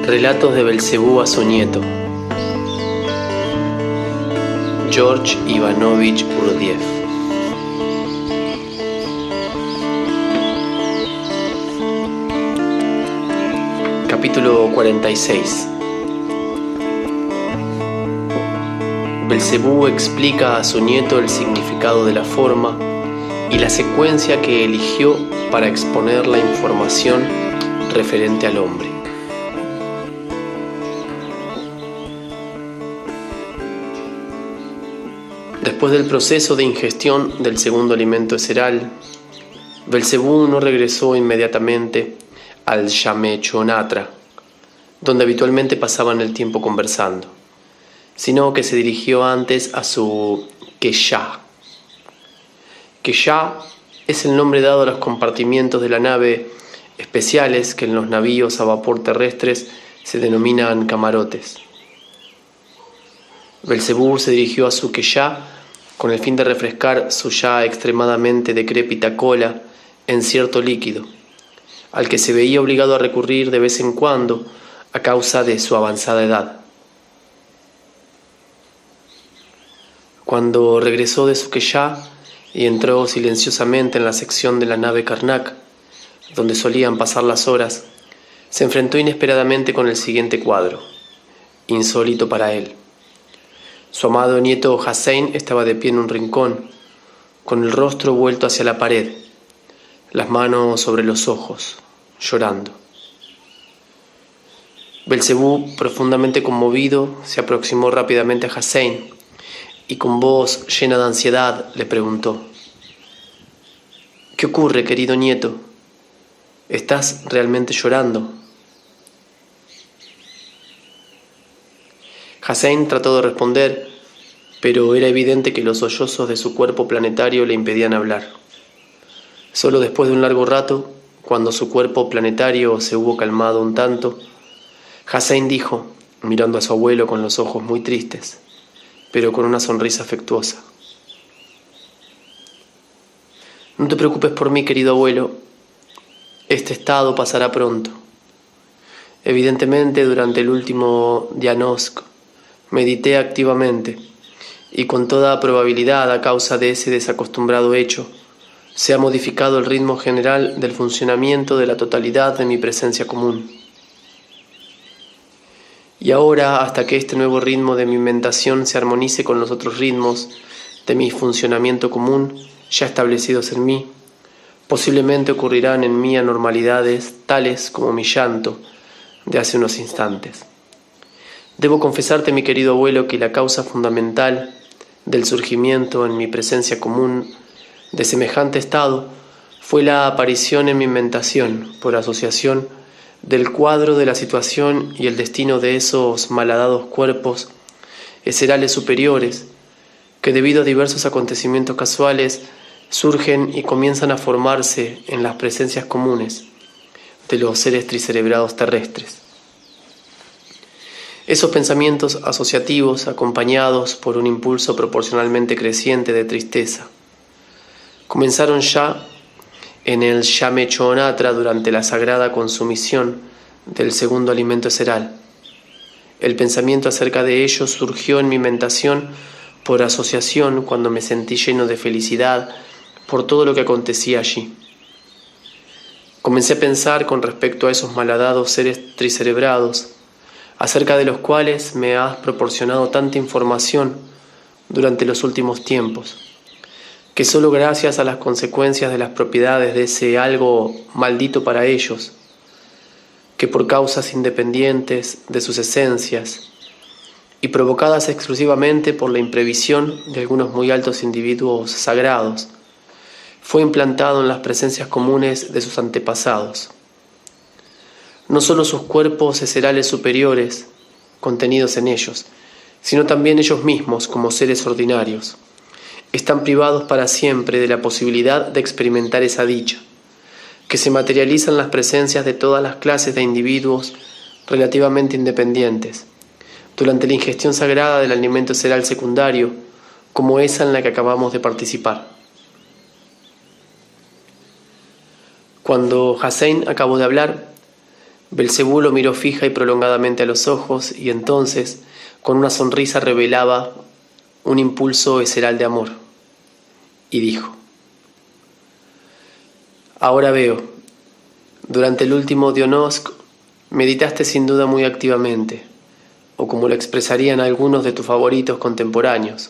Relatos de Belcebú a su nieto, George Ivanovich Burdiev. Capítulo 46. Belcebú explica a su nieto el significado de la forma y la secuencia que eligió para exponer la información referente al hombre. Después del proceso de ingestión del segundo alimento eseral, Belcebú no regresó inmediatamente al Yamechonatra, donde habitualmente pasaban el tiempo conversando, sino que se dirigió antes a su Keshá. Keshá es el nombre dado a los compartimientos de la nave especiales que en los navíos a vapor terrestres se denominan camarotes. Belcebú se dirigió a su Keshá con el fin de refrescar su ya extremadamente decrépita cola en cierto líquido, al que se veía obligado a recurrir de vez en cuando a causa de su avanzada edad. Cuando regresó de su Keshá y entró silenciosamente en la sección de la nave Karnak, donde solían pasar las horas, se enfrentó inesperadamente con el siguiente cuadro, insólito para él. Su amado nieto Hussein estaba de pie en un rincón, con el rostro vuelto hacia la pared, las manos sobre los ojos, llorando. Belcebú, profundamente conmovido, se aproximó rápidamente a Hussein y con voz llena de ansiedad le preguntó: ¿Qué ocurre, querido nieto? ¿Estás realmente llorando? Hussein trató de responder, pero era evidente que los sollozos de su cuerpo planetario le impedían hablar. Solo después de un largo rato, cuando su cuerpo planetario se hubo calmado un tanto, Hussein dijo, mirando a su abuelo con los ojos muy tristes, pero con una sonrisa afectuosa: No te preocupes por mí, querido abuelo. Este estado pasará pronto. Evidentemente, durante el último Dianosk, medité activamente y con toda probabilidad, a causa de ese desacostumbrado hecho, se ha modificado el ritmo general del funcionamiento de la totalidad de mi presencia común. Y ahora, hasta que este nuevo ritmo de mi mentación se armonice con los otros ritmos de mi funcionamiento común ya establecidos en mí, posiblemente ocurrirán en mí anormalidades tales como mi llanto de hace unos instantes. Debo confesarte, mi querido abuelo, que la causa fundamental del surgimiento en mi presencia común de semejante estado fue la aparición en mi mentación, por asociación, del cuadro de la situación y el destino de esos malhadados cuerpos eserales superiores que, debido a diversos acontecimientos casuales, surgen y comienzan a formarse en las presencias comunes de los seres tricerebrados terrestres. Esos pensamientos asociativos, acompañados por un impulso proporcionalmente creciente de tristeza, comenzaron ya en el Yamechonatra durante la sagrada consumición del segundo alimento eseral. El pensamiento acerca de ellos surgió en mi mentación por asociación cuando me sentí lleno de felicidad por todo lo que acontecía allí. Comencé a pensar con respecto a esos malhadados seres tricerebrados, acerca de los cuales me has proporcionado tanta información durante los últimos tiempos, que solo gracias a las consecuencias de las propiedades de ese algo maldito para ellos, que por causas independientes de sus esencias y provocadas exclusivamente por la imprevisión de algunos muy altos individuos sagrados, fue implantado en las presencias comunes de sus antepasados. No solo sus cuerpos eserales superiores, contenidos en ellos, sino también ellos mismos como seres ordinarios, están privados para siempre de la posibilidad de experimentar esa dicha, que se materializa en las presencias de todas las clases de individuos relativamente independientes, durante la ingestión sagrada del alimento eseral secundario, como esa en la que acabamos de participar. Cuando Hussein acabó de hablar, Belcebú lo miró fija y prolongadamente a los ojos y entonces, con una sonrisa, revelaba un impulso eseral de amor. Y dijo: ahora veo, durante el último Dionosk meditaste sin duda muy activamente, o como lo expresarían algunos de tus favoritos contemporáneos,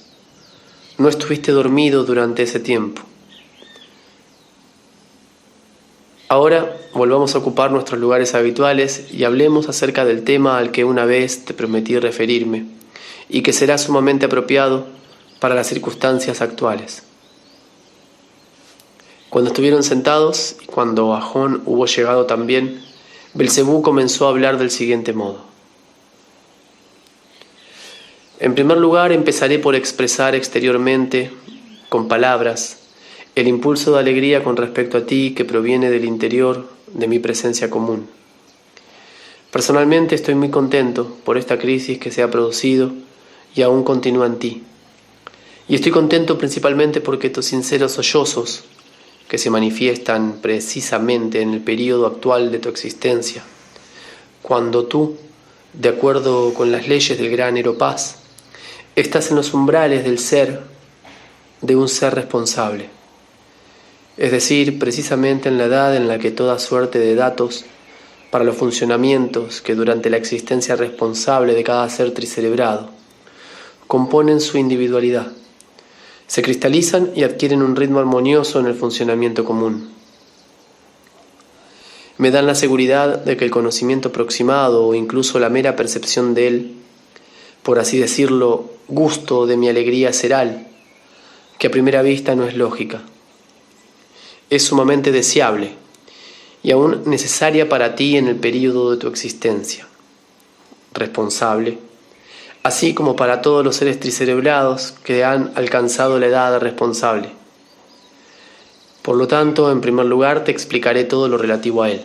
no estuviste dormido durante ese tiempo. Ahora volvamos a ocupar nuestros lugares habituales y hablemos acerca del tema al que una vez te prometí referirme y que será sumamente apropiado para las circunstancias actuales. Cuando estuvieron sentados y cuando Ajón hubo llegado también, Belcebú comenzó a hablar del siguiente modo: en primer lugar, empezaré por expresar exteriormente, con palabras, el impulso de alegría con respecto a ti que proviene del interior de mi presencia común. Personalmente estoy muy contento por esta crisis que se ha producido y aún continúa en ti. Y estoy contento principalmente porque tus sinceros sollozos, que se manifiestan precisamente en el período actual de tu existencia, cuando tú, de acuerdo con las leyes del gran Eropaz, estás en los umbrales del ser, de un ser responsable. Es decir, precisamente en la edad en la que toda suerte de datos para los funcionamientos que durante la existencia responsable de cada ser tricerebrado componen su individualidad, se cristalizan y adquieren un ritmo armonioso en el funcionamiento común. Me dan la seguridad de que el conocimiento aproximado o incluso la mera percepción de él, por así decirlo, gusto de mi alegría seral, que a primera vista no es lógica, es sumamente deseable y aún necesaria para ti en el período de tu existencia responsable, así como para todos los seres tricerebrados que han alcanzado la edad responsable. Por lo tanto, en primer lugar, te explicaré todo lo relativo a él.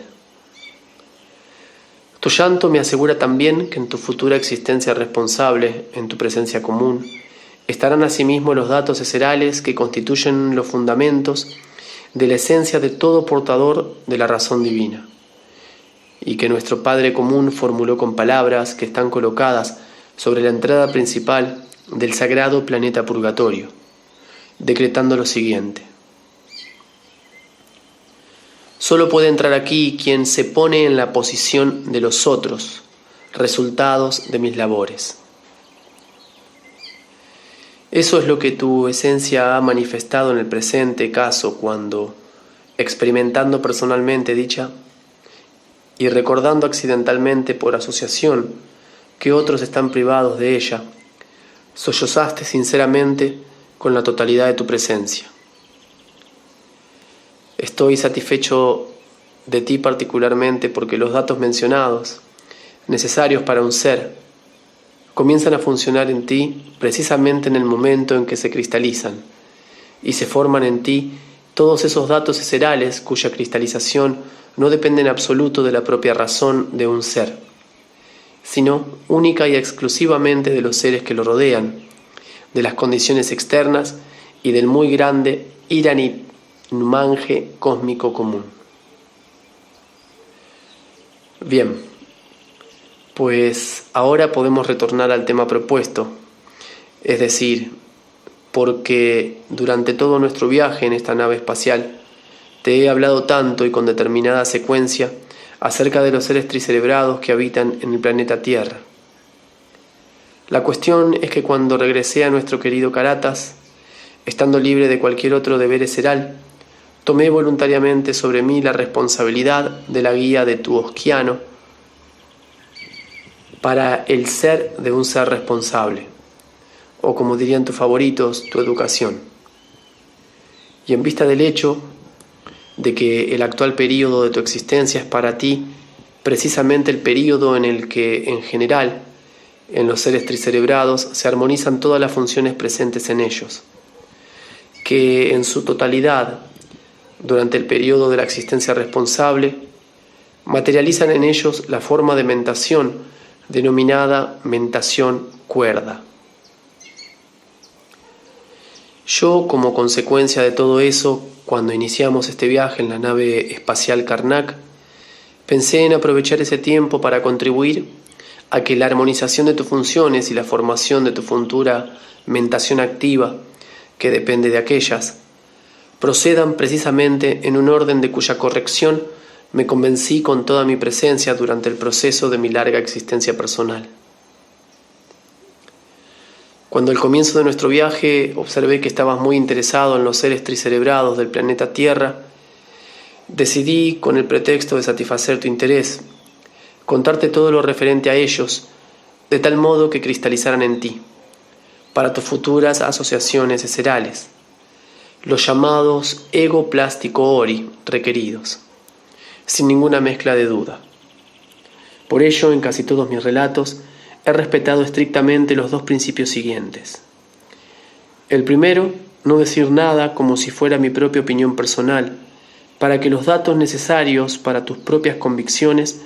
Tu llanto me asegura también que en tu futura existencia responsable, en tu presencia común, estarán asimismo los datos eserales que constituyen los fundamentos de la esencia de todo portador de la razón divina, y que nuestro Padre común formuló con palabras que están colocadas sobre la entrada principal del sagrado planeta purgatorio, decretando lo siguiente: solo puede entrar aquí quien se pone en la posición de los otros, resultados de mis labores. Eso es lo que tu esencia ha manifestado en el presente caso cuando, experimentando personalmente dicha y recordando accidentalmente por asociación que otros están privados de ella, sollozaste sinceramente con la totalidad de tu presencia. Estoy satisfecho de ti particularmente porque los datos mencionados, necesarios para un ser, comienzan a funcionar en ti precisamente en el momento en que se cristalizan y se forman en ti todos esos datos eserales cuya cristalización no depende en absoluto de la propia razón de un ser, sino única y exclusivamente de los seres que lo rodean, de las condiciones externas y del muy grande Iranimange cósmico común. Bien. Pues ahora podemos retornar al tema propuesto, es decir, porque durante todo nuestro viaje en esta nave espacial te he hablado tanto y con determinada secuencia acerca de los seres tricerebrados que habitan en el planeta Tierra. La cuestión es que cuando regresé a nuestro querido Caratas, estando libre de cualquier otro deber eseral, tomé voluntariamente sobre mí la responsabilidad de la guía de tu osquiano para el ser de un ser responsable, o como dirían tus favoritos, tu educación. Y en vista del hecho de que el actual período de tu existencia es para ti precisamente el período en el que, en general, en los seres tricerebrados se armonizan todas las funciones presentes en ellos, que en su totalidad, durante el período de la existencia responsable, materializan en ellos la forma de mentación denominada mentación cuerda. Yo, como consecuencia de todo eso, cuando iniciamos este viaje en la nave espacial Karnak, Pensé en aprovechar ese tiempo para contribuir a que la armonización de tus funciones y la formación de tu futura mentación activa, que depende de aquellas, procedan precisamente en un orden de cuya corrección me convencí con toda mi presencia durante el proceso de mi larga existencia personal. Cuando al comienzo de nuestro viaje observé que estabas muy interesado en los seres tricerebrados del planeta Tierra, decidí, con el pretexto de satisfacer tu interés, contarte todo lo referente a ellos, de tal modo que cristalizaran en ti, para tus futuras asociaciones eserales, los llamados ego plástico ori requeridos, sin ninguna mezcla de duda. Por ello, en casi todos mis relatos, he respetado estrictamente los dos principios siguientes. El primero, no decir nada como si fuera mi propia opinión personal, para que los datos necesarios para tus propias convicciones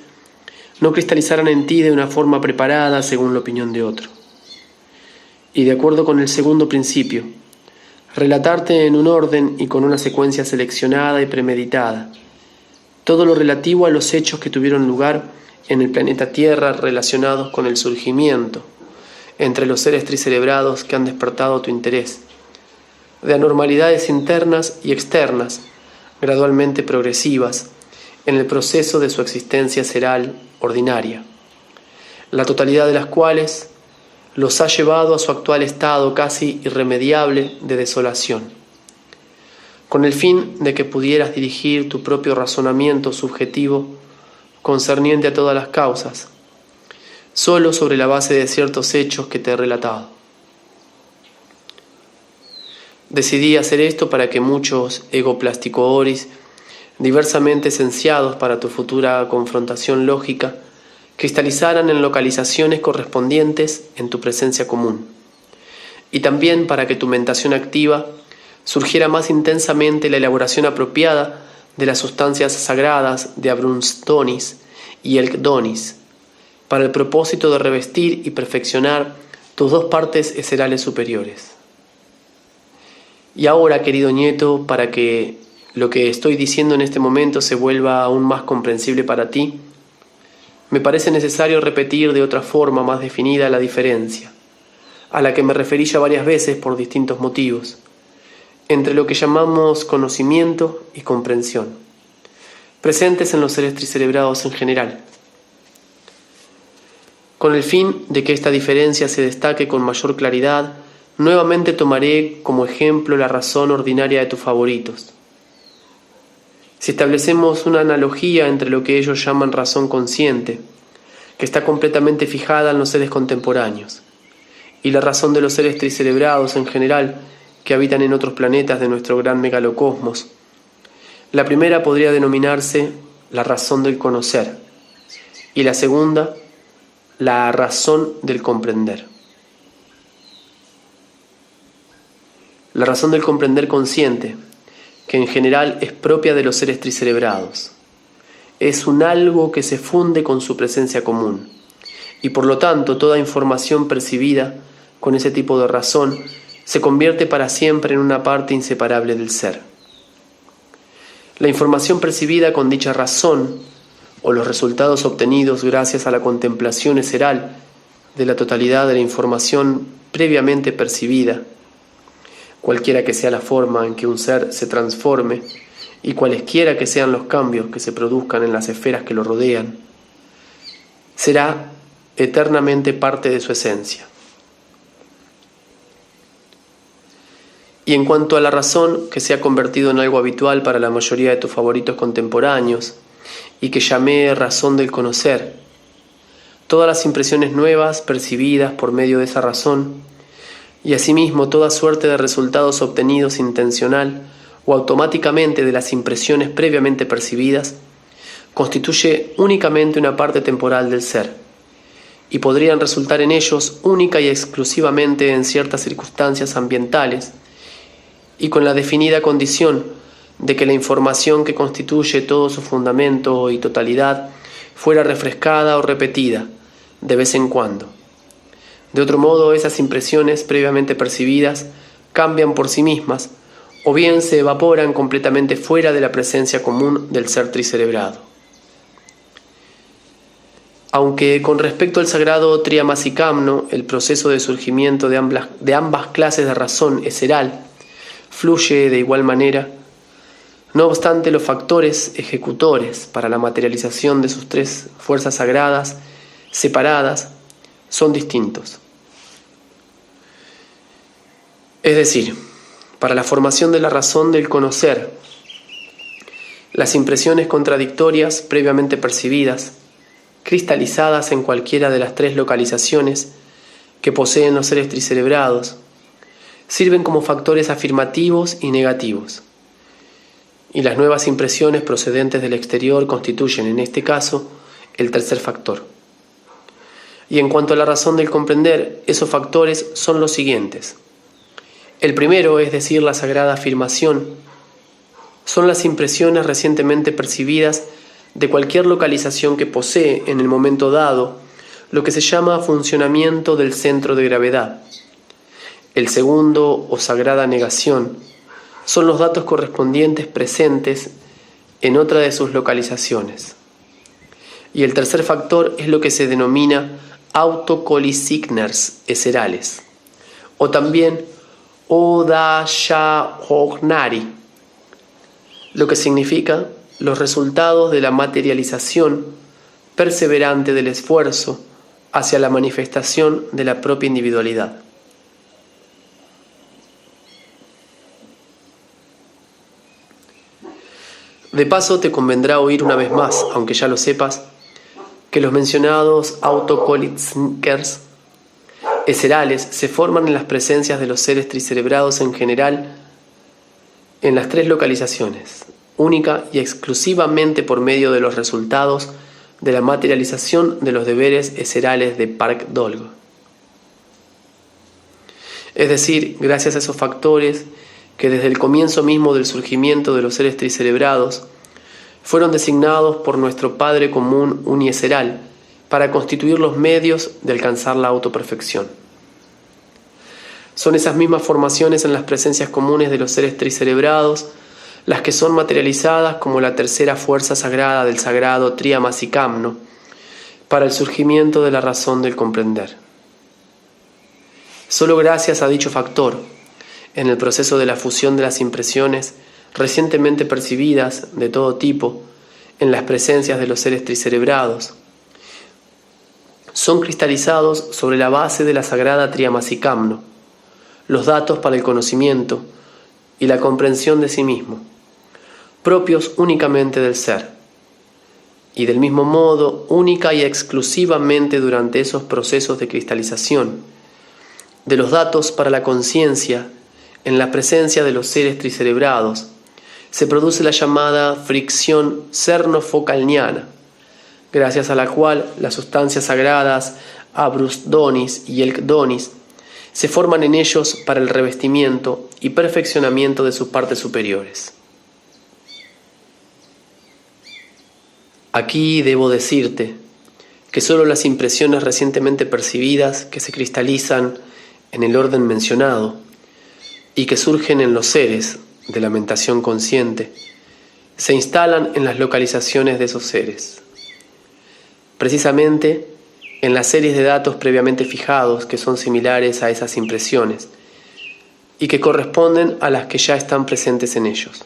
no cristalizaran en ti de una forma preparada según la opinión de otro. Y de acuerdo con el segundo principio, relatarte en un orden y con una secuencia seleccionada y premeditada todo lo relativo a los hechos que tuvieron lugar en el planeta Tierra relacionados con el surgimiento, entre los seres tricerebrados que han despertado tu interés, de anormalidades internas y externas, gradualmente progresivas, en el proceso de su existencia seral ordinaria, la totalidad de las cuales los ha llevado a su actual estado casi irremediable de desolación, con el fin de que pudieras dirigir tu propio razonamiento subjetivo concerniente a todas las causas, solo sobre la base de ciertos hechos que te he relatado. Decidí hacer esto para que muchos ego-plástico oris, diversamente esenciados para tu futura confrontación lógica, cristalizaran en localizaciones correspondientes en tu presencia común, y también para que tu mentación activa surgiera más intensamente la elaboración apropiada de las sustancias sagradas de Abrunstonis y Elkdonis, para el propósito de revestir y perfeccionar tus dos partes eserales superiores. Y ahora, querido nieto, para que lo que estoy diciendo en este momento se vuelva aún más comprensible para ti, me parece necesario repetir de otra forma más definida la diferencia, a la que me referí ya varias veces por distintos motivos, entre lo que llamamos conocimiento y comprensión, presentes en los seres tricerebrados en general. Con el fin de que esta diferencia se destaque con mayor claridad, nuevamente tomaré como ejemplo la razón ordinaria de tus favoritos. Si establecemos una analogía entre lo que ellos llaman razón consciente, que está completamente fijada en los seres contemporáneos, y la razón de los seres tricerebrados en general, que habitan en otros planetas de nuestro gran megalocosmos, la primera podría denominarse la razón del conocer, y la segunda, la razón del comprender. La razón del comprender consciente, que en general es propia de los seres tricerebrados, es un algo que se funde con su presencia común, y por lo tanto toda información percibida con ese tipo de razón se convierte para siempre en una parte inseparable del ser. La información percibida con dicha razón, o los resultados obtenidos gracias a la contemplación eseral de la totalidad de la información previamente percibida, cualquiera que sea la forma en que un ser se transforme y cualesquiera que sean los cambios que se produzcan en las esferas que lo rodean, será eternamente parte de su esencia. Y en cuanto a la razón, que se ha convertido en algo habitual para la mayoría de tus favoritos contemporáneos y que llamé razón del conocer, todas las impresiones nuevas percibidas por medio de esa razón y asimismo toda suerte de resultados obtenidos intencional o automáticamente de las impresiones previamente percibidas, constituye únicamente una parte temporal del ser, y podrían resultar en ellos única y exclusivamente en ciertas circunstancias ambientales, y con la definida condición de que la información que constituye todo su fundamento y totalidad fuera refrescada o repetida de vez en cuando. De otro modo, esas impresiones previamente percibidas cambian por sí mismas o bien se evaporan completamente fuera de la presencia común del ser tricerebrado. Aunque con respecto al sagrado Triamasicamno, el proceso de surgimiento de ambas clases de razón eseral fluye de igual manera, no obstante los factores ejecutores para la materialización de sus tres fuerzas sagradas separadas son distintos. Es decir, para la formación de la razón del conocer, las impresiones contradictorias previamente percibidas, cristalizadas en cualquiera de las tres localizaciones que poseen los seres tricerebrados, sirven como factores afirmativos y negativos, y las nuevas impresiones procedentes del exterior constituyen, en este caso, el tercer factor. Y en cuanto a la razón del comprender, esos factores son los siguientes. El primero, es decir, la sagrada afirmación, son las impresiones recientemente percibidas de cualquier localización que posee en el momento dado lo que se llama funcionamiento del centro de gravedad. El segundo, o sagrada negación, son los datos correspondientes presentes en otra de sus localizaciones. Y el tercer factor es lo que se denomina autokolisigners eserales, o también Odashahognari, lo que significa los resultados de la materialización perseverante del esfuerzo hacia la manifestación de la propia individualidad. De paso, te convendrá oír una vez más, aunque ya lo sepas, que los mencionados autokolisigners eserales se forman en las presencias de los seres tricerebrados en general en las tres localizaciones, única y exclusivamente por medio de los resultados de la materialización de los deberes eserales de Park Dolgo. Es decir, gracias a esos factores que desde el comienzo mismo del surgimiento de los seres tricerebrados fueron designados por nuestro Padre común unieseral para constituir los medios de alcanzar la autoperfección. Son esas mismas formaciones en las presencias comunes de los seres tricerebrados las que son materializadas como la tercera fuerza sagrada del sagrado Triamasicamno para el surgimiento de la razón del comprender. Solo gracias a dicho factor, en el proceso de la fusión de las impresiones recientemente percibidas de todo tipo en las presencias de los seres tricerebrados, son cristalizados sobre la base de la sagrada Triamasicamno los datos para el conocimiento y la comprensión de sí mismo, propios únicamente del ser, y del mismo modo única y exclusivamente durante esos procesos de cristalización de los datos para la conciencia en la presencia de los seres tricerebrados, se produce la llamada fricción cernofocalniana, gracias a la cual las sustancias sagradas Abrusdonis y Elkdonis se forman en ellos para el revestimiento y perfeccionamiento de sus partes superiores. Aquí debo decirte que solo las impresiones recientemente percibidas que se cristalizan en el orden mencionado y que surgen en los seres de la mentación consciente se instalan en las localizaciones de esos seres. Precisamente en las series de datos previamente fijados que son similares a esas impresiones y que corresponden a las que ya están presentes en ellos.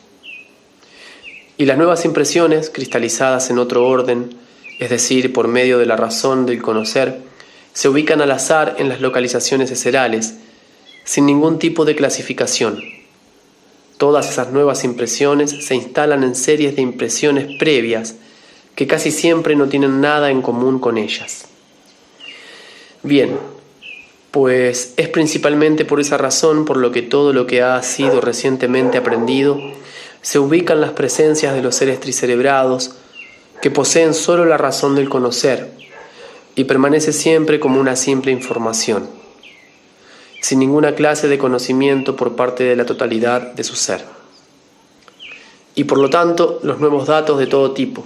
Y las nuevas impresiones, cristalizadas en otro orden, es decir, por medio de la razón del conocer, se ubican al azar en las localizaciones eserales, sin ningún tipo de clasificación. Todas esas nuevas impresiones se instalan en series de impresiones previas que casi siempre no tienen nada en común con ellas. Bien, pues es principalmente por esa razón por lo que todo lo que ha sido recientemente aprendido se ubica en las presencias de los seres tricerebrados que poseen solo la razón del conocer y permanece siempre como una simple información, sin ninguna clase de conocimiento por parte de la totalidad de su ser. Y por lo tanto, los nuevos datos de todo tipo,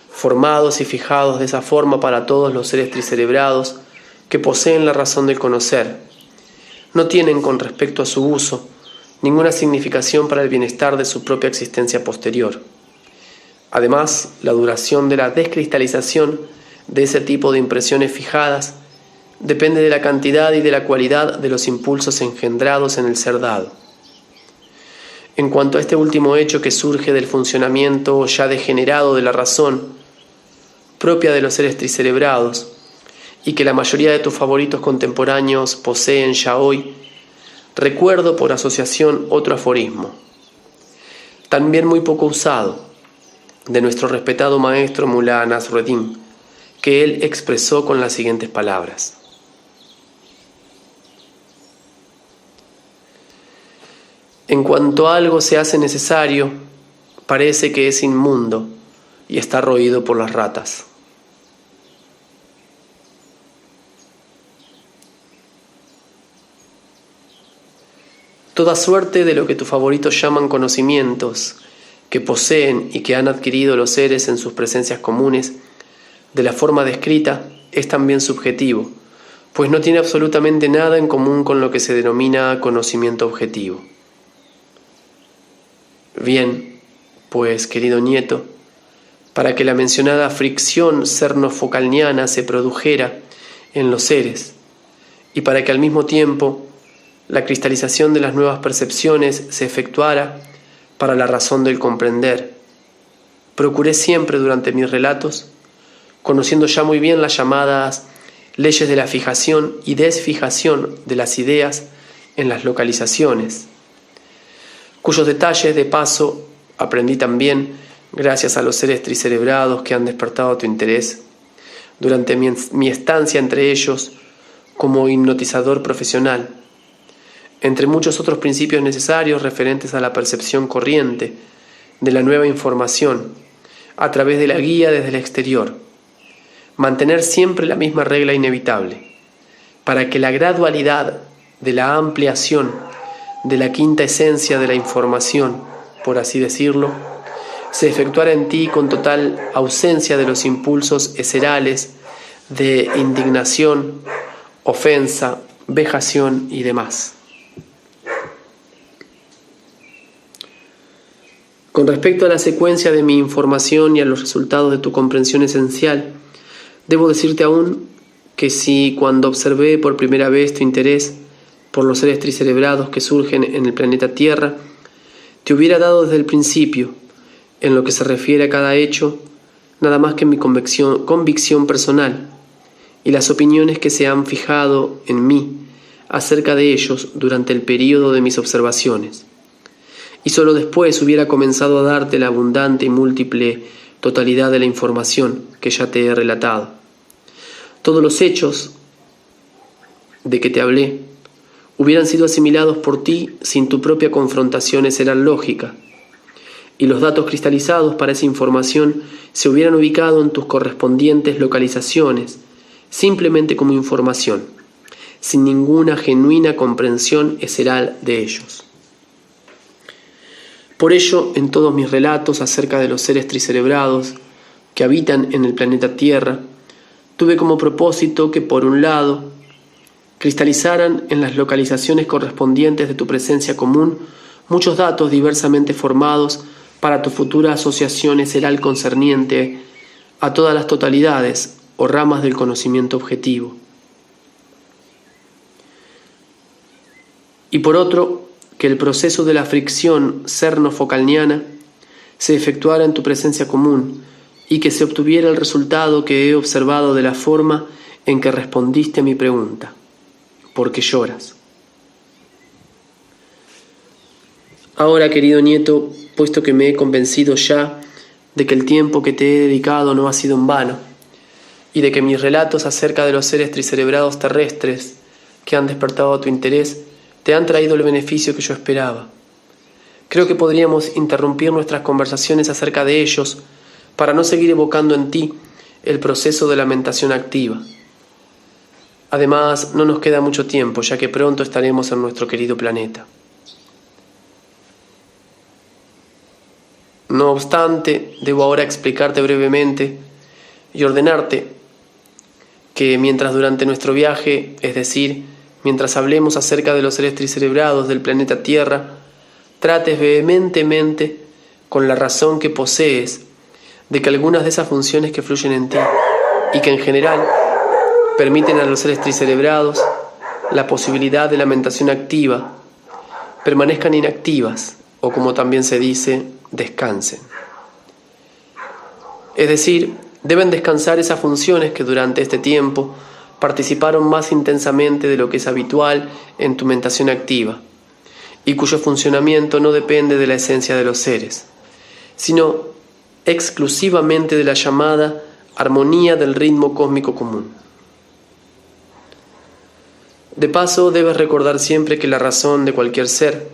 formados y fijados de esa forma para todos los seres tricerebrados que poseen la razón del conocer, no tienen con respecto a su uso ninguna significación para el bienestar de su propia existencia posterior. Además, la duración de la descristalización de ese tipo de impresiones fijadas depende de la cantidad y de la cualidad de los impulsos engendrados en el ser dado. En cuanto a este último hecho que surge del funcionamiento ya degenerado de la razón, propia de los seres tricerebrados, y que la mayoría de tus favoritos contemporáneos poseen ya hoy, recuerdo por asociación otro aforismo, también muy poco usado, de nuestro respetado maestro Mullah Nasruddin, que él expresó con las siguientes palabras: en cuanto algo se hace necesario, parece que es inmundo y está roído por las ratas. Toda suerte de lo que tus favoritos llaman conocimientos, que poseen y que han adquirido los seres en sus presencias comunes, de la forma descrita, es también subjetivo, pues no tiene absolutamente nada en común con lo que se denomina conocimiento objetivo. Bien, pues, querido nieto, para que la mencionada fricción cernofocalniana se produjera en los seres, y para que al mismo tiempo la cristalización de las nuevas percepciones se efectuara para la razón del comprender, procuré siempre durante mis relatos, conociendo ya muy bien las llamadas leyes de la fijación y desfijación de las ideas en las localizaciones, cuyos detalles, de paso, aprendí también gracias a los seres tricerebrados que han despertado tu interés durante mi estancia entre ellos como hipnotizador profesional, entre muchos otros principios necesarios referentes a la percepción corriente de la nueva información a través de la guía desde el exterior. Mantener siempre la misma regla inevitable, para que la gradualidad de la ampliación de la quinta esencia de la información, por así decirlo, se efectuara en ti con total ausencia de los impulsos eserales de indignación, ofensa, vejación y demás. Con respecto a la secuencia de mi información y a los resultados de tu comprensión esencial, debo decirte aún que si cuando observé por primera vez tu interés por los seres tricerebrados que surgen en el planeta Tierra, te hubiera dado desde el principio, en lo que se refiere a cada hecho, nada más que mi convicción personal y las opiniones que se han fijado en mí acerca de ellos durante el período de mis observaciones. Y solo después hubiera comenzado a darte la abundante y múltiple totalidad de la información que ya te he relatado. Todos los hechos de que te hablé hubieran sido asimilados por ti sin tu propia confrontación eseral lógica, y los datos cristalizados para esa información se hubieran ubicado en tus correspondientes localizaciones, simplemente como información, sin ninguna genuina comprensión eseral de ellos. Por ello, en todos mis relatos acerca de los seres tricerebrados que habitan en el planeta Tierra, tuve como propósito que, por un lado, cristalizaran en las localizaciones correspondientes de tu presencia común muchos datos diversamente formados para tu futura asociación eseral concerniente a todas las totalidades o ramas del conocimiento objetivo. Y por otro, que el proceso de la fricción cernofocalniana se efectuara en tu presencia común y que se obtuviera el resultado que he observado de la forma en que respondiste a mi pregunta. ¿Por qué lloras? Ahora, querido nieto, puesto que me he convencido ya de que el tiempo que te he dedicado no ha sido en vano y de que mis relatos acerca de los seres tricerebrados terrestres que han despertado tu interés te han traído el beneficio que yo esperaba, creo que podríamos interrumpir nuestras conversaciones acerca de ellos para no seguir evocando en ti el proceso de lamentación activa. Además, no nos queda mucho tiempo, ya que pronto estaremos en nuestro querido planeta. No obstante, debo ahora explicarte brevemente y ordenarte que mientras durante nuestro viaje, es decir, mientras hablemos acerca de los seres tricerebrados del planeta Tierra, trates vehementemente, con la razón que posees, de que algunas de esas funciones que fluyen en ti y que en general permiten a los seres tricerebrados la posibilidad de la mentación activa, permanezcan inactivas o, como también se dice, descansen. Es decir, deben descansar esas funciones que durante este tiempo participaron más intensamente de lo que es habitual en tu mentación activa y cuyo funcionamiento no depende de la esencia de los seres, sino exclusivamente de la llamada armonía del ritmo cósmico común. De paso, debes recordar siempre que la razón de cualquier ser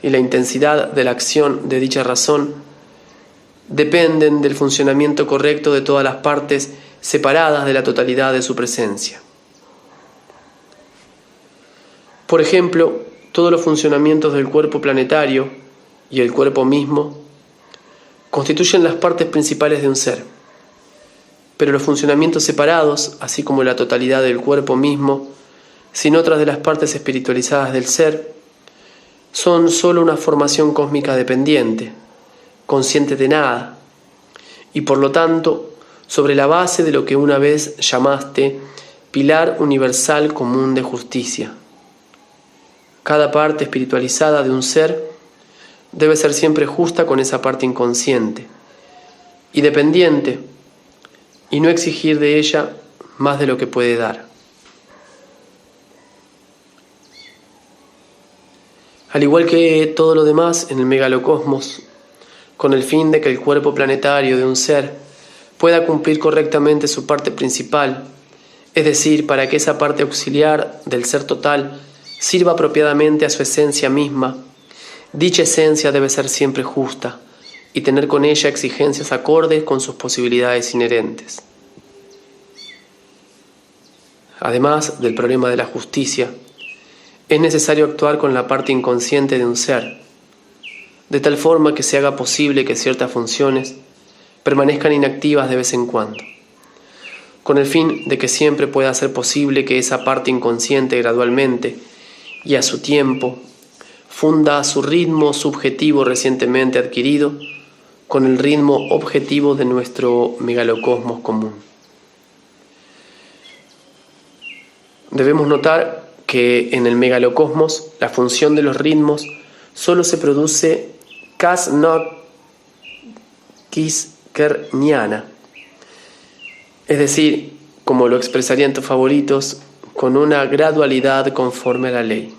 y la intensidad de la acción de dicha razón dependen del funcionamiento correcto de todas las partes separadas de la totalidad de su presencia. Por ejemplo, todos los funcionamientos del cuerpo planetario y el cuerpo mismo constituyen las partes principales de un ser, pero los funcionamientos separados, así como la totalidad del cuerpo mismo, sin otras de las partes espiritualizadas del ser, son sólo una formación cósmica dependiente, consciente de nada, y por lo tanto sobre la base de lo que una vez llamaste pilar universal común de justicia. Cada parte espiritualizada de un ser debe ser siempre justa con esa parte inconsciente y dependiente, y no exigir de ella más de lo que puede dar. Al igual que todo lo demás en el megalocosmos, con el fin de que el cuerpo planetario de un ser pueda cumplir correctamente su parte principal, es decir, para que esa parte auxiliar del ser total sirva apropiadamente a su esencia misma, dicha esencia debe ser siempre justa y tener con ella exigencias acordes con sus posibilidades inherentes. Además del problema de la justicia, es necesario actuar con la parte inconsciente de un ser, de tal forma que se haga posible que ciertas funciones permanezcan inactivas de vez en cuando, con el fin de que siempre pueda ser posible que esa parte inconsciente gradualmente y a su tiempo funda su ritmo subjetivo recientemente adquirido con el ritmo objetivo de nuestro megalocosmos común. Debemos notar que en el megalocosmos la función de los ritmos solo se produce kas no kis ker ñana, es decir, como lo expresarían tus favoritos, con una gradualidad conforme a la ley.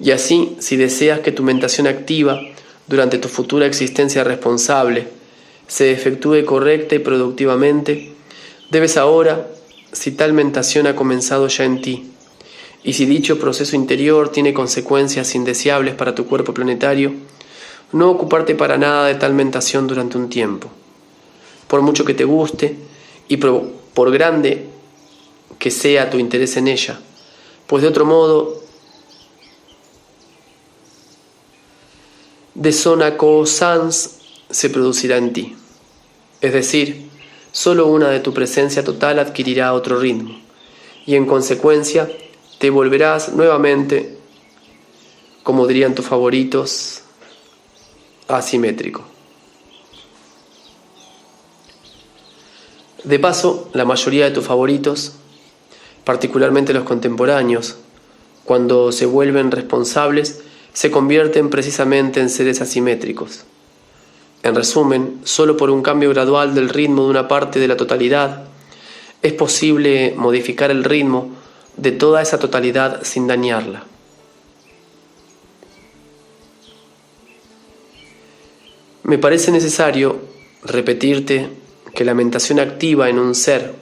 Y así, si deseas que tu mentación activa durante tu futura existencia responsable se efectúe correcta y productivamente, debes ahora, si tal mentación ha comenzado ya en ti, y si dicho proceso interior tiene consecuencias indeseables para tu cuerpo planetario, no ocuparte para nada de tal mentación durante un tiempo, por mucho que te guste y por grande que sea tu interés en ella, pues de otro modo, desonacosans se producirá en ti, es decir, solo una de tu presencia total adquirirá otro ritmo, y en consecuencia te volverás nuevamente, como dirían tus favoritos, asimétrico. De paso, la mayoría de tus favoritos, particularmente los contemporáneos, cuando se vuelven responsables, se convierten precisamente en seres asimétricos. En resumen, solo por un cambio gradual del ritmo de una parte de la totalidad es posible modificar el ritmo de toda esa totalidad sin dañarla. Me parece necesario repetirte que la mentación activa en un ser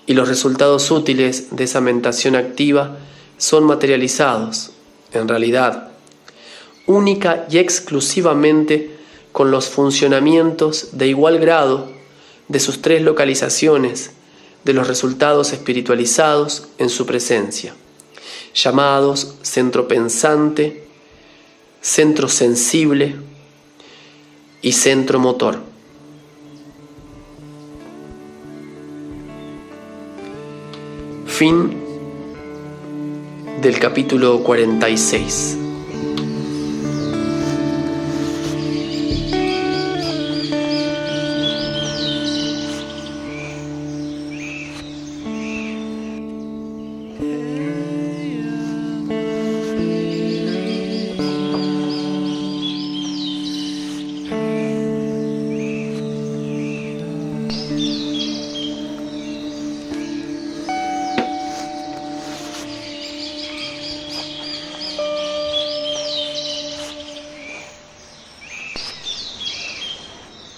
y los resultados útiles de esa mentación activa son materializados, en realidad, única y exclusivamente con los funcionamientos de igual grado de sus tres localizaciones de los resultados espiritualizados en su presencia, llamados centro pensante, centro sensible y centro motor. Fin del capítulo 46.